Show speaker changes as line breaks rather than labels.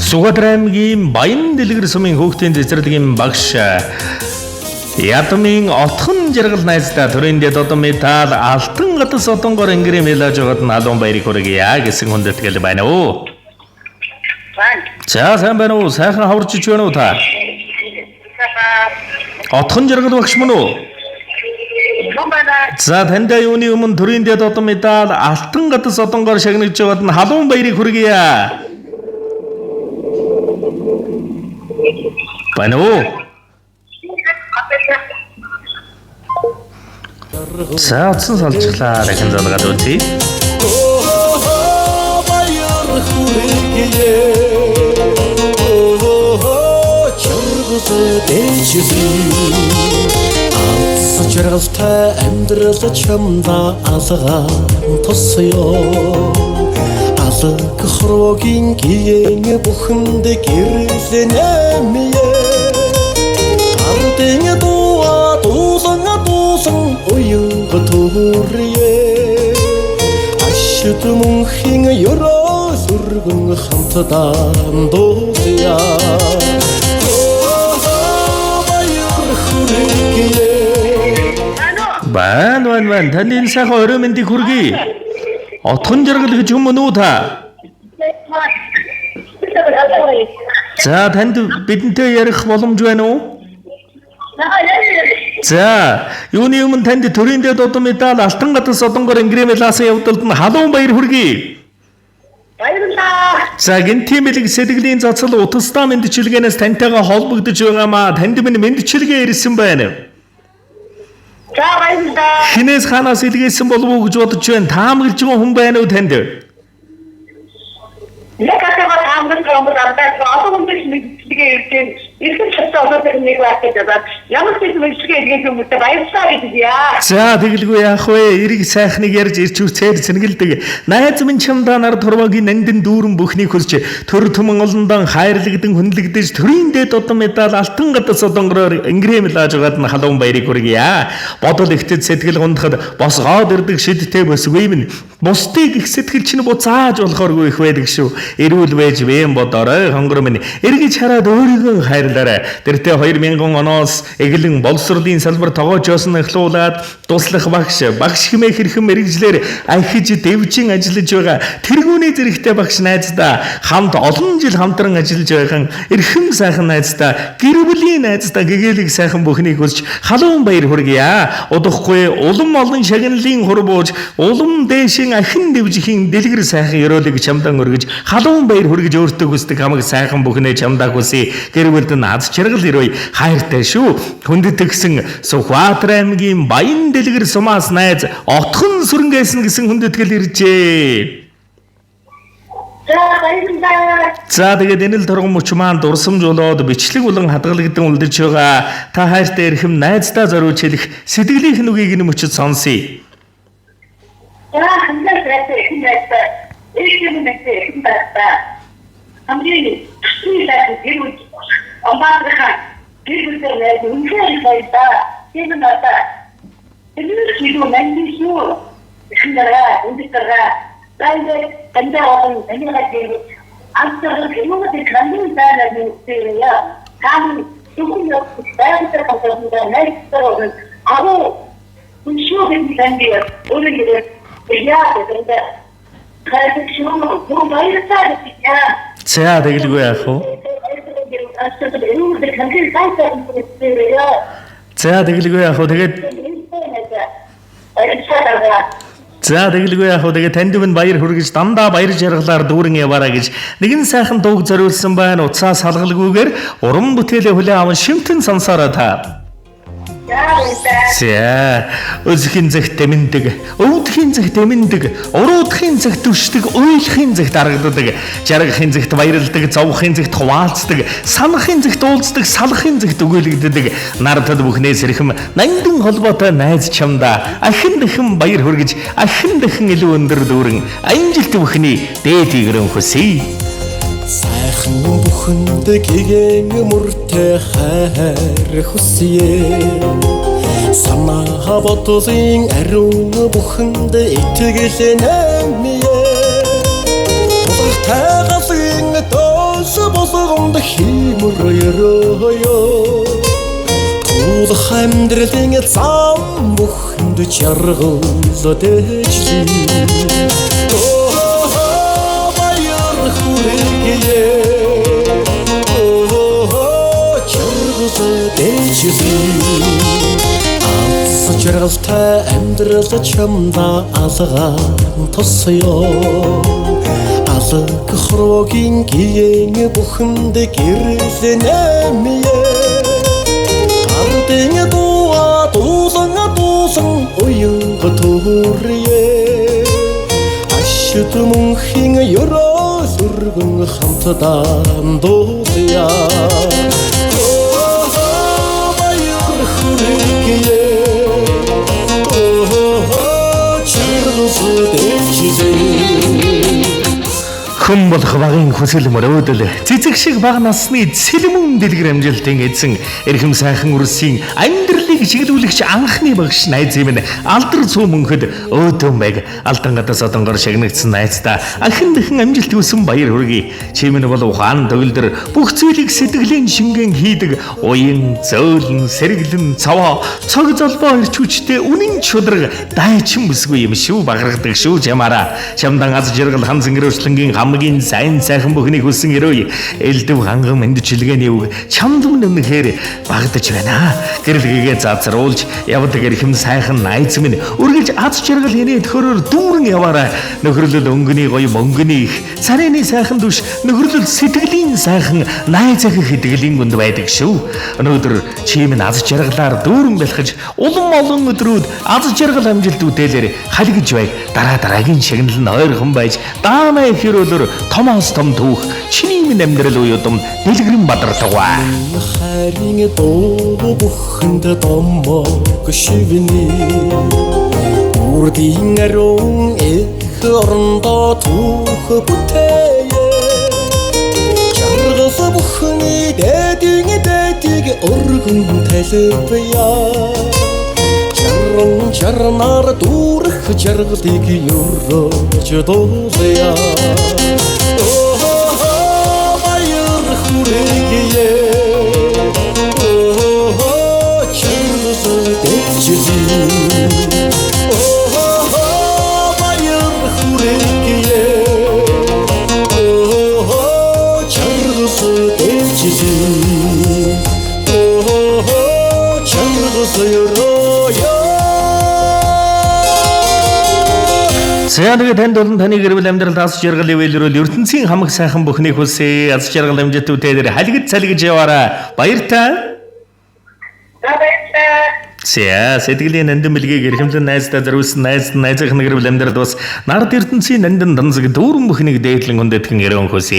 Сугатраймгийн Баян дэлгэр сумын хүүхдийн цэцэрлэгийн багш Ядмын отхон жаргал найздаа төрийн дэд одон металл алтан гатас одонгоор ингэрэм хэлж байгаад нь алуун баярыг хүргье гэсэн хүндэтгэл байна уу? За сайн байна уу? Сайхан хаварч ич байна уу та? Отхон жаргал багш мөн үү? За танд юуны өмнө төрийн дэд одон металл алтан гатас одонгоор шагнаж байгаад нь халуун баярыг хүргье. Байна уу? За утсан салжглаа дахин залгаад үзье.
Жаргалтай амьдрал чамда алгаа тусё. Алг хорогийн гиэн бүхэнд гэрлэнэмье. Ардын дуусан уяг төрье. Ашид мөнхийн ёроо сүргэн хамтдаа дуусъя.
Бан танд энэ сайхан орой мэндийг хүргэе. Отхон жаргал гэж юм уу та? За танд бидэнтэй ярих боломж байна уу? За юуны өмнө танд төрийн дэд одон медаль алтан гатас одонгоор ингрэмэлаасан явдалд нь халуун баяр хүргэе. Баярлалаа. За гинтимэлэг сэтгэлийн цацал утастаа мэдчилгээнээс тантайгаа холбогдож байгаамаа танд минь мэдчилгээ ирсэн байна.
За баярлалаа.
Хинээс ханаас илгээсэн болов уу гэж бодож байна. Таамаглаж байгаа хүн байна уу танд?
Яг атагаа таамаглаж байгаа хүмүүс ардаа олон хүмүүс мэдчилгээ ирсэн. Ирсэн чатаа одоотой нэг байх гэж байна. Ямар ч юм мэдчилгээ иргэн хүмүүстээ баярлалаа гэдэгье.
За тэгэлгүй яах вэ? Эрэг сайхныг ярьж ирч үцээр сэнгэлдэг. Найз минь чамдаа нар турвагийн нандин дүүрэн бүхнийг хүсч төр төмөн олондон хайрлагдсан хүнлэгдэж төрийн дэд одон медаль алтан гатас одонгороор ингрэмэл аажгаад нь халуун баярыг хүргье. Бодол ихтэд сэтгэл гундахад босгоод ирдэг шидтэй босгүй минь. Бусдыг их сэтгэл чинь буцааж болохооргүй их байдаг шүү. Эрүүл байж вэм бодорой хонгор минь эргэж хараад өөрийгөө хайрлаарай. Тэртээ 2000 оноос эглэн боловсролын салбар тогоож явсан эхлүүлээд туслах багш хэмээх хэрхэн мэрэгжлэр анхиж дэвжин ажиллаж байгаа тэргүүний зэрэгтэй багш найздаа хамт олон жил хамтран ажиллаж байгаа эрхэм сайхан найздаа гэр бүлийн найздаа гэгээлэг сайхан бүхнийг хүсч халуун баяр хүргье. Удахгүй улам олон шагналын хур бууж улам дээшин ахин дэвжихийн дэлгэр сайхан ёроолыг чамдан өргөж халуун баяр хүргэж өөртөө хүсдэг хамаг сайхан бүхнээ чамдаа хүсье. Гэр бүлд нь аз жаргал ирвэ хайртай шүү. Хүндэтгсэн Сугатраймгийн Баян дэлгэр сумаас найз отхон сүрэнгээсэн гэсэн хүндэтгэл иржээ. За тэгээд энэ л торгон мөч маань дурсамж болоод бичлэг болон хадгалагдсан үлдэж байгаа. Та хайртай эрхэм найздаа зориулж хэлэх сэтгэлийнх нь үгийг нь мөчөд сонсъё. За тэгэлгүй яах вэ? За тэгэлгүй яах вэ? Тэгээд танд минь баяр хүргэж дандаа баяр жаргалаар дүүрэн яваарай гэж нэгэн сайхан дууг зориулсан байна. Уцаас салгалгүйгээр уран бүтээлээ хүлээн аван шимтэн сонсоорой та. За өзхийн цагт тэмндэг, өвдхийн цагт тэмндэг, уруудхийн цагт түшдэг, уйлахын цагт аргадаг, жаргахын цагт баярлдаг, зовхын цагт хуваалцдаг, санахын цагт уулздаг, салахын цагт өгөөлөгддөг. Нартад бүхнээс эрхэм нандин холбоотой найз чамдаа ахин дахин баяр хүргэж, ахин дахин илүү өндөр дүүрэн амжилт бүхний дээд игрэн хүсье.
Сайхан бүхэнд гэгэн мөртэй хайр хүсье. Санаа бодлын ариун бүхэнд итгэл нэмье. Тулах тайгалын дөөс өрөөё Тулах амьдралын зам бүхэнд жаргал дэжлээ Баяр хүрээгээ жаргал дэжлээ Жаргалтай амьдрал чамда алгаан тосё Алг хорогийн гиен бүхэнд гэрлэнэмье Ардын дуа дуулан уянга төрье Ашид мөнхийн ёроо сүргэн хамтдаа дуулъя Баяр хүрээгээ
Хүн болох багын хүсэл мөрөөдөл цэцэг шиг бага насны сэлмүн дэлгэр амжилтын эзэн эрхэм сайхан үрсийн амьдралыг чиглүүлэгч анхны багш найз юм алдар цуу мөнхөд өөдөн байг алдан гадаас одонгор шагнагдсан найздаа ахин дахин амжилт хүсэн баяр хүргэе чимэн бол ухаан төгөлдөр бүх зүйлийг сэтгэлийн шингэн хийдэг уян зөөлөн сэргэлэн цаваа цог золбоо ирч хүчтэй үнэн чудраг дайчин бүсгүй юм шүү багаргадаг шүү чамаараа чамдан аз жаргал хан зингэрөслөнгийн хамгийн сайн сайхан бүхнийг хүссэн өрөө элдв ханган мэндчилгээний үг чамд өмнөхөр багдаж байна гэрэлгээгээ зазруулж явдаг эрхэм сайхан найз минь үргэлж аз жаргал хийнэ төхөрөөр дүүрэн яваарай нөхөрлөл өнгөний гоё мөнгөний их царайны сайхан түш нөхөрлөл сэтгэлийн сайхан найз ах хэдгэлийн гүнд байдаг шүү өнөөдөр чи минь аз жаргалаар дүүрэн бэлхэж улам олон өдрүүд аз жаргал амжилт үдээлэр халигж бай дараагийн шагнал нь ойрхон байж даамаа хэрөөлөр Томас том түүх чиний минь амьдрал уюудам дэлгэрэн бадртагва
хайрын дуу бүхэнд домог шивний үрдийн арун их орондоо түүх бүтээе жаргал бүхний дэдийг өргөн талбая Чарнар дүүрэх жаргалыг ёрож дуулъя Баяр хүрээгээ чаргал дэжлээ Баяр хүрээгээ чаргал дэжлээ чаргал ёроо
Саяны танд болон таны гэрэл амьдралд аз жаргал ивэлрүүл ертөнцийн хамаг сайхан бүхнийг хүсье аз жаргал амжилт үтээр халигд цалгиж яваарай баяртай сэтгэлийн нандин бэлгийг эрхэмлэн найздаа зориулсан найзынхны гэрэл амьдралд бас нард ертөнцийн нандин данзаг дүүрэн бүхнийг дээдлэн хүндэтгэн өрөөн хүсье